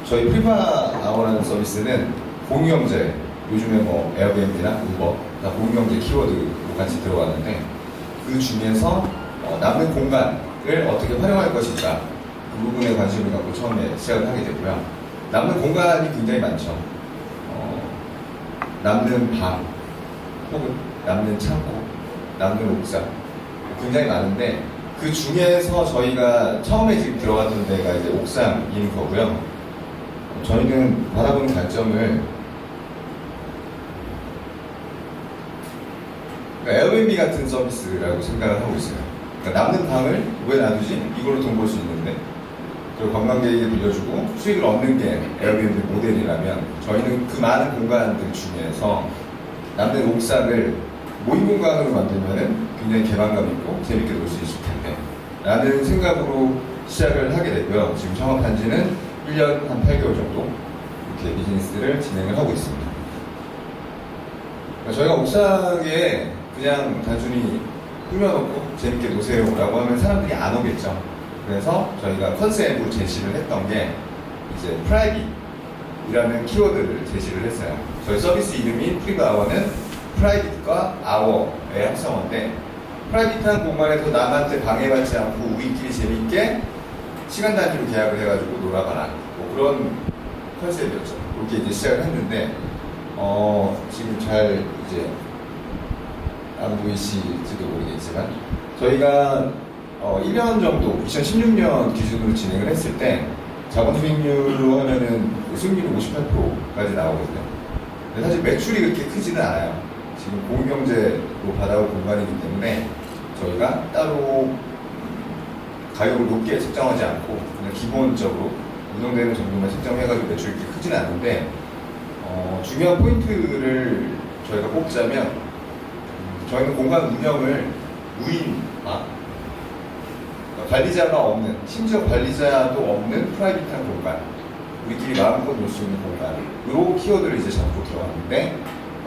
저희 프리마아워라는 서비스는 공유경제, 요즘에 뭐 에어비앤비나 우버 다 공유경제 키워드로 같이 들어가는데, 그 중에서 남는 공간을 어떻게 활용할 것인가, 그 부분에 관심을 갖고 처음에 시작을 하게 됐고요. 남는 공간이 굉장히 많죠. 남는 방, 혹은 남는 창고, 남는 옥상, 굉장히 많은데, 그 중에서 저희가 처음에 지금 들어갔던 데가 이제 옥상인 거고요. 저희는 바라보는 관점을 에어비앤비 같은 서비스라고 생각을 하고 있어요. 그러니까 남는 방을 왜 놔두지? 이걸로 돈 벌 수 있는데, 그리고 관광객에게 빌려주고 수익을 얻는 게 에어비앤비 모델이라면, 저희는 그 많은 공간들 중에서 남는 옥상을 모임 공간으로 만들면은 굉장히 개방감 있고 재밌게 놀 수 있을 텐데 라는 생각으로 시작을 하게 됐고요. 지금 창업한 지는 1년 한 8개월 정도 이렇게 비즈니스를 진행을 하고 있습니다. 저희가 옥상에 그냥 단순히 꾸며놓고 재밌게 노세요 라고 하면 사람들이 안 오겠죠. 그래서 저희가 컨셉으로 제시를 했던 게 이제 프라이빗이라는 키워드를 제시를 했어요. 저희 서비스 이름인 프리마아워는 프라이빗과 아워의 합성어인데, 프라이빗한 공간에서 남한테 방해받지 않고 우리끼리 재밌게 시간 단위로 계약을 해가지고 놀아봐라, 뭐 그런 컨셉이었죠. 이렇게 이제 시작을 했는데, 지금 잘 이제 안 보이실지도 모르겠지만, 저희가 1년 정도 2016년 기준으로 진행을 했을 때 자본 수익률로 하면은 수익률이 58%까지 나오거든요. 근데 사실 매출이 그렇게 크지는 않아요. 지금 공유경제로 받아올 공간이기 때문에 저희가 따로 가격을 높게 책정하지 않고 그냥 기본적으로 운영되는 정도만 책정해가지고 매출이 그렇게 크지는 않은데, 중요한 포인트를 저희가 꼽자면, 저희는 공간 운영을 무인화, 관리자가 없는, 심지어 관리자도 없는 프라이빗한 공간, 우리끼리 마음껏 놀 수 있는 공간으로 키워드를 이제 잡고 들어갔는데,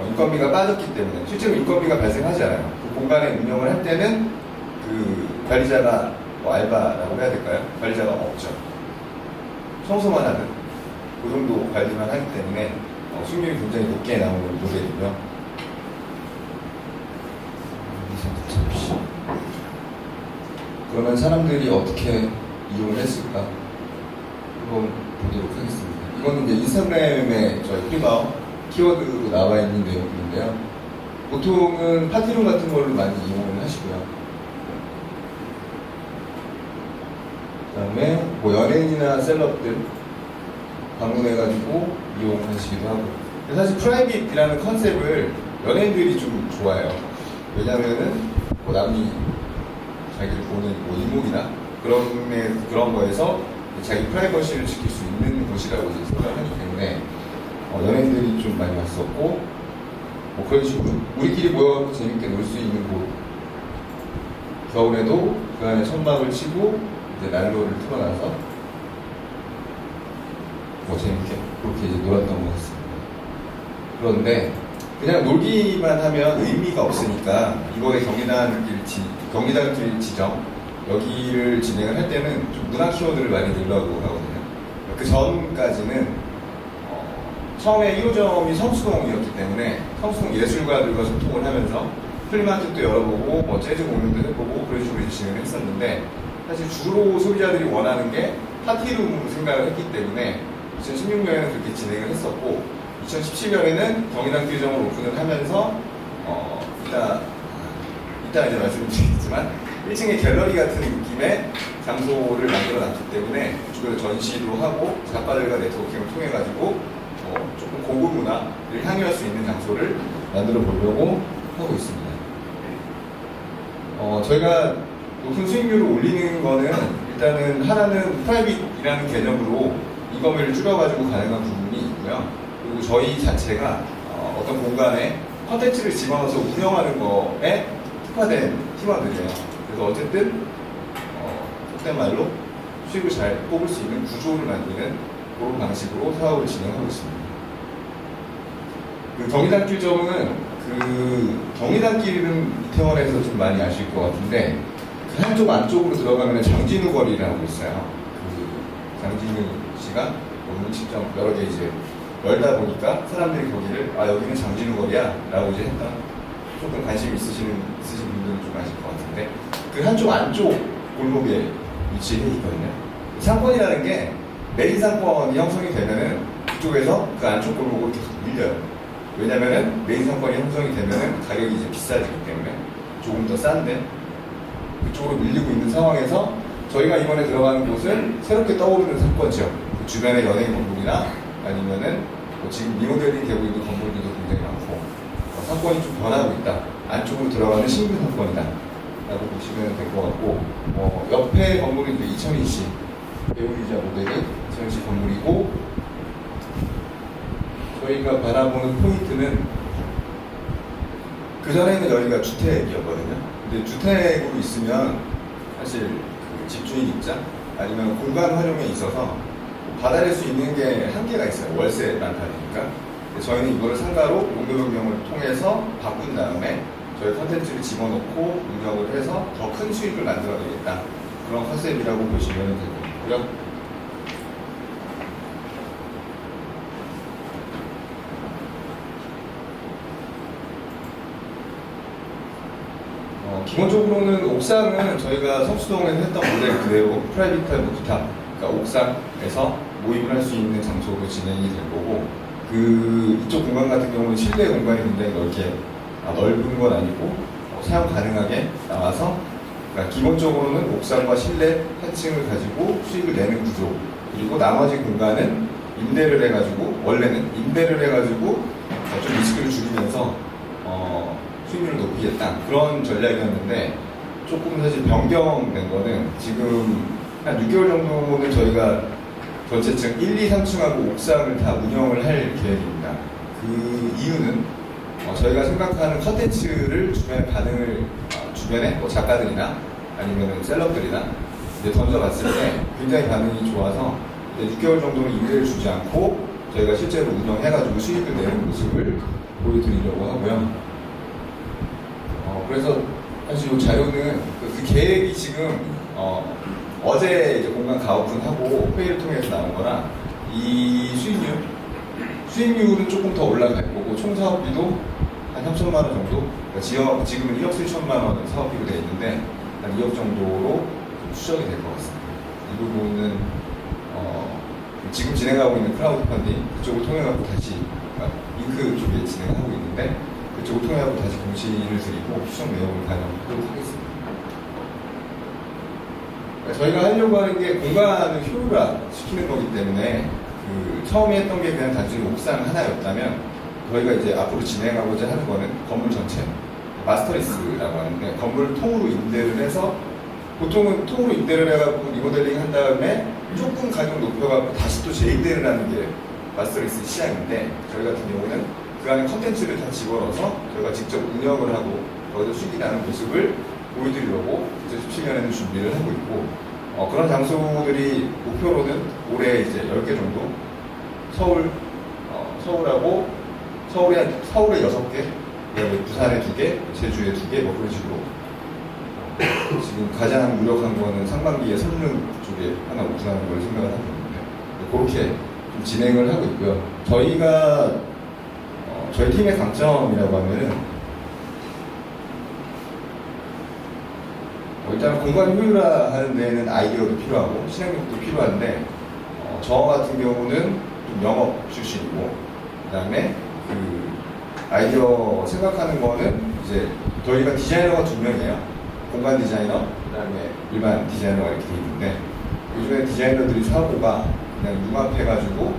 인건비가 빠졌기 때문에, 실제로 인건비가 발생하지 않아요. 그 공간의 운영을 할 때는 그 관리자가 뭐 알바라고 해야 될까요? 관리자가 없죠. 청소만 하는 그 정도 관리만 하기 때문에 수익률이 굉장히 높게 나오는 모델이고요. 그러면 사람들이 어떻게 이용을 했을까? 한번 보도록 하겠습니다. 이거는 이제 인스타그램에 저희 프리마아워 키워드로 나와 있는 내용인데요. 보통은 파티룸 같은 걸로 많이 이용을 하시고요. 그 다음에 뭐 연예인이나 셀럽들 방문해가지고 이용하시기도 하고. 사실 프라이빗이라는 컨셉을 연예인들이 좀 좋아해요. 왜냐면은 뭐 남이 자기를 보는 뭐 이목이나 그런 거에서 자기 프라이버시를 지킬 수 있는 곳이라고 생각을 하기 때문에 연예인들이 좀 많이 왔었고, 뭐 그런 식으로 우리끼리 모여서 재밌게 놀 수 있는 곳, 겨울에도 그 안에 천막을 치고 이제 난로를 틀어놔서 뭐 재밌게 그렇게 이제 놀았던 것 같습니다. 그런데 그냥 놀기만 하면 의미가 없으니까 이번에 경리단길 지정 여기를 진행을 할 때는 좀 문화 키워드를 많이 넣으려고 하거든요. 그 전까지는 처음에 1호점이 성수동이었기 때문에 성수동 예술가들과 소통을 하면서 플리마켓도 열어보고 뭐 재즈 공연도 해보고 그런 식으로 진행을 했었는데, 사실 주로 소비자들이 원하는 게 파티룸으로 생각을 했기 때문에 2016년에는 그렇게 진행을 했었고, 2017년에는 경리단길점을 오픈을 하면서 이따 이제 말씀드리겠지만 1층에 갤러리 같은 느낌의 장소를 만들어 놨기 때문에 그쪽에서 전시도 하고 작가들과 네트워킹을 통해 가지고 조금 고급 문화를 향유할 수 있는 장소를 만들어 보려고 하고 있습니다. 저희가 높은 수익률을 올리는 거는 일단은 하나는 프라이빗이라는 개념으로 인건비를 줄여가지고 가능한 부분이 있고요. 그리고 저희 자체가 어떤 공간에 컨텐츠를 집어넣어서 운영하는 거에 특화된 팀원들이에요. 그래서 어쨌든 속된 말로 수익을 잘 뽑을 수 있는 구조를 만드는 그런 방식으로 사업을 진행하고 있습니다. 그 경리단길점은 경리단길은 이태원에서 좀 많이 아실 것 같은데, 그 한쪽 안쪽으로 들어가면 장진우 거리라고 있어요. 그 장진우 씨가 음식점 여러 개 이제 열다 보니까 사람들이 거기를 여기는 장진우 거리야 라고 이제 했던, 조금 관심 있으신 분들은 좀 아실 것 같은데, 그 한쪽 안쪽 골목에 위치해 있거든요. 상권이라는 게 메인 상권이 형성이 되면은 그쪽에서 그 안쪽 골목으로 계속 밀려요. 왜냐면은 메인 상권이 형성이 되면은 가격이 이제 비싸지기 때문에 조금 더 싼데 그쪽으로 밀리고 있는 상황에서 저희가 이번에 들어가는 곳은 새롭게 떠오르는 상권 지역, 그 주변의 연예인 건물이나 아니면은 지금 리모델링 되고 있는 건물들도 굉장히 많고, 상권이 좀 변하고 있다, 안쪽으로 들어가는 신규 상권이다 라고 보시면 될 것 같고, 옆에 건물이 이제 이천희 씨 배우이자 모델이 이천희 씨 건물이고, 저희가 바라보는 포인트는 그전에는 여기가 주택이었거든요. 근데 주택으로 있으면 사실 그 집주인 입장 아니면 공간 활용에 있어서 받아낼 수 있는 게 한계가 있어요. 월세만 받으니까. 저희는 이거를 상가로 용도 변경을 통해서 바꾼 다음에 저희 컨텐츠를 집어넣고 운영을 해서 더 큰 수익을 만들어내겠다, 그런 컨셉이라고 보시면 될 것 같고요. 기본적으로는 옥상은 저희가 성수동에서 했던 모델 그대로 프라이빗한 루프탑, 그러니까 옥상에서 모임을 할 수 있는 장소로 진행이 될 거고, 그 이쪽 공간 같은 경우는 실내 공간이 굉장히 넓은 건 아니고 사용 가능하게 나와서, 그러니까 기본적으로는 옥상과 실내 한 층을 가지고 수익을 내는 구조, 그리고 나머지 공간은 임대를 해가지고, 원래는 임대를 해가지고 좀 리스크를 줄이면서 수익률을 높이겠다, 그런 전략이었는데, 조금 사실 변경된 거는 지금 한 6개월 정도는 저희가 전체 층 1, 2, 3층하고 옥상을 다 운영을 할 계획입니다. 그 이유는 저희가 생각하는 컨텐츠를 주변의 반응을, 주변의 작가들이나 아니면 셀럽들이나 이제 던져봤을 때 굉장히 반응이 좋아서 6개월 정도는 임대를 주지 않고 저희가 실제로 운영해가지고 수익을 내는 모습을 보여드리려고 하고요. 그래서 사실 이 자료는 그 계획이 지금 어제 이제 공간 가오픈하고 회의를 통해서 나온 거라, 이 수익률은 조금 더 올라갈 거고, 총 사업비도 한 3천만 원 정도, 그러니까 지금은 1억 7천만 원 사업비로 되어 있는데 한 2억 정도로 좀 추정이 될 것 같습니다. 이 부분은 지금 진행하고 있는 크라우드 펀딩 그쪽을 통해 갖고 다시, 그러니까 링크 쪽에 진행하고 있는데 그쪽을 통해 갖고 다시 공시를 드리고 추정 내용을 반영하도록 하겠습니다. 저희가 하려고 하는 게 공간을 효율화 시키는 거기 때문에, 그 처음에 했던 게 그냥 단순히 옥상 하나였다면 저희가 이제 앞으로 진행하고자 하는 거는 건물 전체 마스터리스라고 하는데, 건물을 통으로 임대를 해서, 보통은 통으로 임대를 해갖고 리모델링 한 다음에 조금 가격 높여갖고 다시 또 재임대를 하는 게 마스터리스 시장인데, 저희 같은 경우는 그 안에 컨텐츠를 다 집어넣어서 저희가 직접 운영을 하고 거기서 수익이 나는 모습을 보여드리려고 2017년에는 준비를 하고 있고, 그런 장소들이 목표로는 올해 이제 10개 정도, 서울에 6개, 그다음에 부산에 2개, 제주에 2개, 뭐 그런 식으로. 지금 가장 유력한 거는 상반기에 성능 쪽에 하나 오픈하는 걸 생각을 하고 있는데, 그렇게 좀 진행을 하고 있고요. 저희 팀의 강점이라고 하면은, 일단 공간 효율화하는 데에는 아이디어도 필요하고 실행력도 필요한데, 저 같은 경우는 좀 영업 출신이고, 그 다음에 그 아이디어 생각하는 거는 이제 저희가 디자이너가 2명이에요. 공간 디자이너, 그 다음에 일반 디자이너가 이렇게 돼 있는데, 요즘에 디자이너들이 사고가 그냥 융합해가지고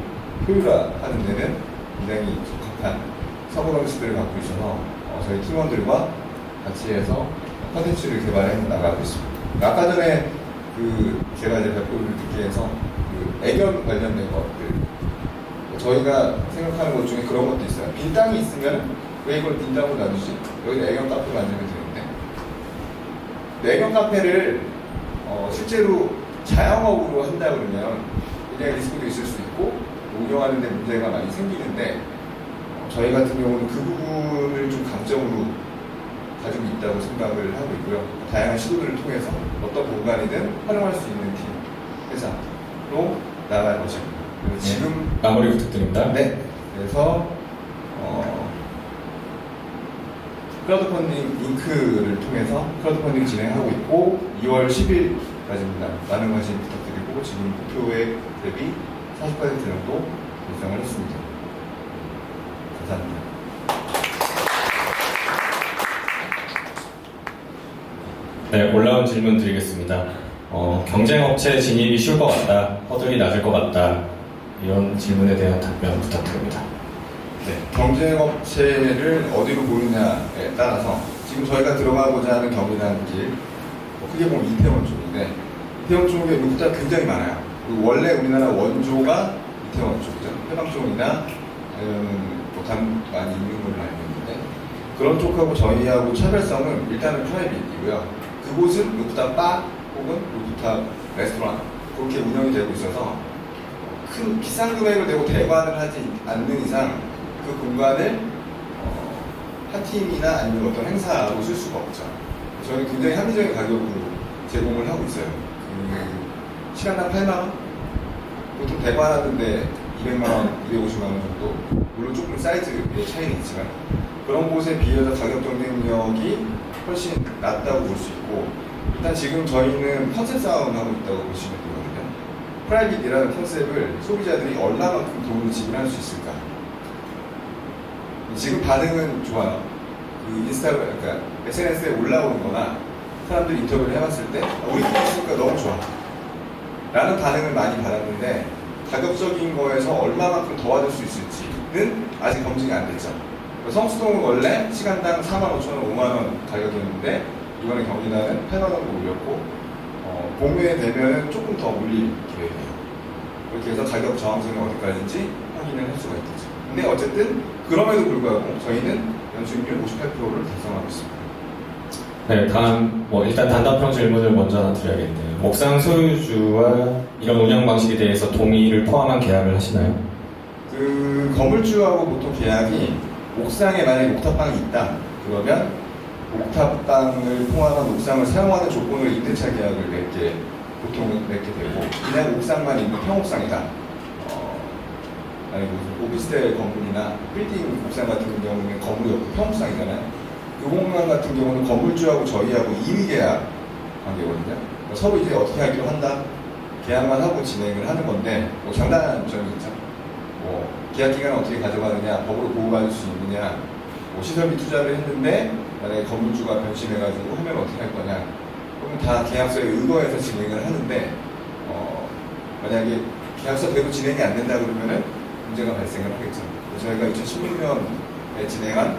효율화하는 데는 굉장히 적합한 사고 방식들을 갖고 있어서 저희 팀원들과 같이 해서 컨텐츠를 개발해 나가고 있습니다. 아까 전에 제가 이제 발표를 듣기 위해서 애견 관련된 것들, 저희가 생각하는 것 중에 그런 것도 있어요. 빈 땅이 있으면 왜 이걸 빈 땅으로 놔두지? 여기 애견 카페 만들면 되는데, 애견 카페를 실제로 자영업으로 한다 그러면 굉장히 리스크도 있을 수 있고 운영하는 데 문제가 많이 생기는데, 저희 같은 경우는 그 부분을 좀 강점으로 가지고 있다고 생각을 하고 있고요. 다양한 시도들을 통해서 어떤 공간이든 활용할 수 있는 팀, 회사로 나아갈 것입니다. 그래서 지금 마무리 부탁드립니다. 네. 그래서 크라우드 펀딩 링크를 통해서 크라우드 펀딩 진행하고 있고 2월 10일까지입니다. 많은 관심 부탁드리고 지금 목표액 대비 40% 정도 달성을 했습니다. 감사합니다. 네, 올라온 질문 드리겠습니다. 경쟁업체 진입이 쉬울 것 같다, 허들이 낮을 것 같다, 이런 질문에 대한 답변 부탁드립니다. 네, 경쟁업체를 어디로 보느냐에 따라서 지금 저희가 들어가고자 하는 경기단길 크게 보면 이태원 쪽인데 이태원 쪽에 루프탑 굉장히 많아요. 그리고 원래 우리나라 원조가 이태원 쪽이죠. 해방 쪽이나 뭐 다른 많이 있는 걸로 알고 있는데 그런 쪽하고 저희하고 차별성은 일단은 프라이빗이고요. 그곳은 루프탑 바 혹은 루프탑 레스토랑 그렇게 운영이 되고 있어서 큰 비싼 금액을 내고 대관을 하지 않는 이상 그 공간을 파티나 아니면 어떤 행사로 쓸 수가 없죠. 저희는 굉장히 합리적인 가격으로 제공을 하고 있어요. 시간당 8만원? 보통 대관하는데 200만원, 250만원 정도. 물론 조금 사이즈의 차이는 있지만 그런 곳에 비해서 가격 경쟁력이 훨씬 낮다고 볼 수 있고 일단 지금 저희는 컨셉 싸움을 하고 있다고 보시면 되거든요. 프라이빗이라는 컨셉을 소비자들이 얼마만큼 돈을 지불할 수 있을까? 지금 반응은 좋아요. 그 인스타그램, 그러니까 SNS에 올라오는 거나 사람들이 인터뷰를 해봤을 때 우리 있으니까 너무 좋아 라는 반응을 많이 받았는데 가격적인 거에서 얼마만큼 도와줄 수 있을지는 아직 검증이 안 됐죠. 성수동은 원래 시간당 45,000원, 5만원 가격이었는데 이번에 경기단은 8만원으로 올렸고 봄에 되면 조금 더 올릴 계획이에요. 그렇게 해서 가격 저항선이 어디까지인지 확인을 할 수가 있겠죠. 근데 어쨌든 그럼에도 불구하고 저희는 연수익률 58%를 달성하고 있습니다. 네, 다음 일단 단답형 질문을 먼저 하나 드려야겠네요. 옥상 소유주와 이런 운영 방식에 대해서 동의를 포함한 계약을 하시나요? 그 건물주하고 보통 계약이 옥상에 만약에 옥탑방이 있다 그러면 옥탑방을 포함한 옥상을 사용하는 조건을 임대차 계약을 보통 맺게 되고 그냥 옥상만 있는 평옥상이다. 아니 무슨 오피스텔 건물이나 빌딩 옥상 같은 경우는 건물이 없고 평옥상이잖아요. 그 공간 같은 경우는 건물주하고 저희하고 임의 계약 관계거든요. 서로 이제 어떻게 하기로 한다. 계약만 하고 진행을 하는 건데 장단점이 있죠. 계약 기간을 어떻게 가져가느냐, 법으로 보호받을 수 있느냐, 시설비 투자를 했는데 만약에 건물주가 변심해가지고 하면 어떻게 할 거냐. 그러면 다 계약서에 의거해서 진행을 하는데 만약에 계약서대로 진행이 안 된다 그러면은 문제가 발생을 하겠죠. 저희가 2016년에 진행한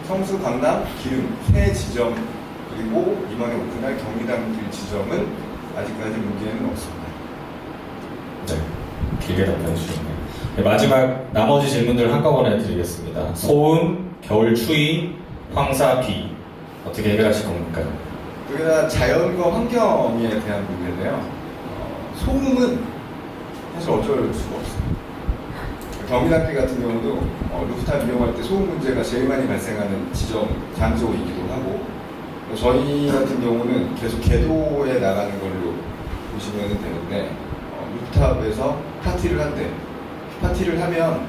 성수, 강남, 기름 세 지점 그리고 이번에 오픈할 경리단 길 지점은 아직까지 문제는 없습니다. 네, 길게 답변해 주셨네요. 네, 마지막 나머지 질문들 한꺼번에 드리겠습니다. 소음, 겨울 추위, 황사, 비 어떻게 해결하실 겁니까? 그게 다 자연과 환경에 대한 문제인데요. 소음은 사실 어쩔 수가 없어요. 경리단길 같은 경우도 루프탑 이용할 때 소음 문제가 제일 많이 발생하는 지점, 장소이기도 하고 저희 같은 경우는 계속 계도에 나가는 걸로 보시면 되는데 루프탑에서 파티를 한대. 파티를 하면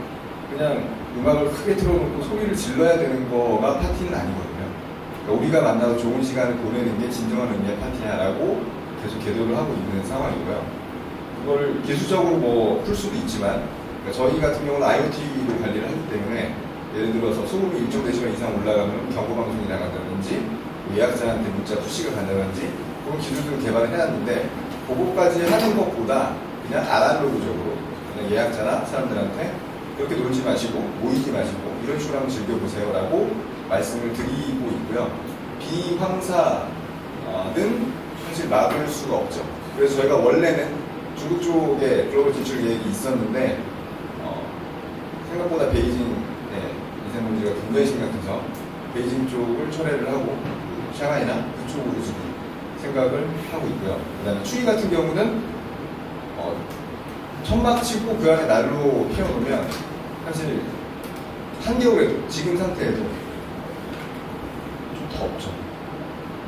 그냥 음악을 크게 틀어놓고 소리를 질러야 되는 거가 파티는 아니거든요. 그러니까 우리가 만나서 좋은 시간을 보내는 게 진정한 의미의 파티야라고 계속 계도를 하고 있는 상황이고요. 그걸 기술적으로 풀 수도 있지만 그러니까 저희 같은 경우는 IoT로 관리를 하기 때문에 예를 들어서 소음이 일정 데시벨 이상 올라가면 경고방송이 나간다든지 예약자한테 문자 푸시가 간다든지 그런 기술들을 개발을 해놨는데 그거까지 하는 것보다 그냥 아날로그적으로 그냥 예약자나 사람들한테 그렇게 놀지 마시고 모이지 마시고 이런 식으로 한번 즐겨보세요 라고 말씀을 드리고 있고요. 비황사는 사실 막을 수가 없죠. 그래서 저희가 원래는 중국 쪽에 글로벌 진출 계획이 있었는데 생각보다 베이징의 미세먼지가 굉장히 심각해서 베이징 쪽을 철회를 하고 샹하이나 그쪽으로 지금 생각을 하고 있고요. 그 다음에 추위 같은 경우는 천막 치고 그 안에 난로 피워놓으면 사실 한겨울에도 지금 상태에도 좀 덥죠.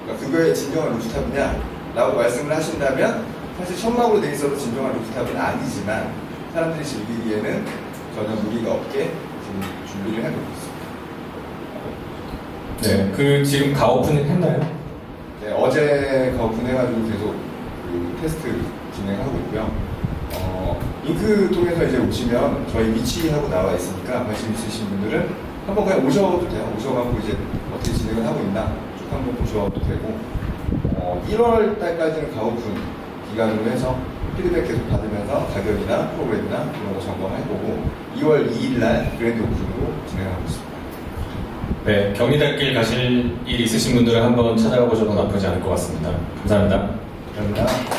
그러니까 그거에 진정한 루프탑이냐 라고 말씀을 하신다면 사실 천막으로 돼 있어도 진정한 루프탑은 아니지만 사람들이 즐기기에는 전혀 무리가 없게 지금 준비를 해놓고 있습니다. 네, 그 지금 가오픈 했나요? 네, 어제 오픈해가지고 계속 그 테스트 진행하고 있고요. 링크 통해서 이제 오시면 저희 위치하고 나와 있으니까 관심 있으신 분들은 한번 그냥 오셔도 돼요. 오셔갖고 이제 어떻게 진행을 하고 있나 쭉 한번 보셔도 되고 1월 달까지는 가오픈 기간으로 해서 피드백 계속 받으면서 가격이나 프로그램이나 그런 거 점검해보고 2월 2일 날 그랜드 오픈으로 진행하고 있습니다. 네, 경리단길 가실 일 있으신 분들은 한번 찾아가 보셔도 나쁘지 않을 것 같습니다. 감사합니다. 감사합니다.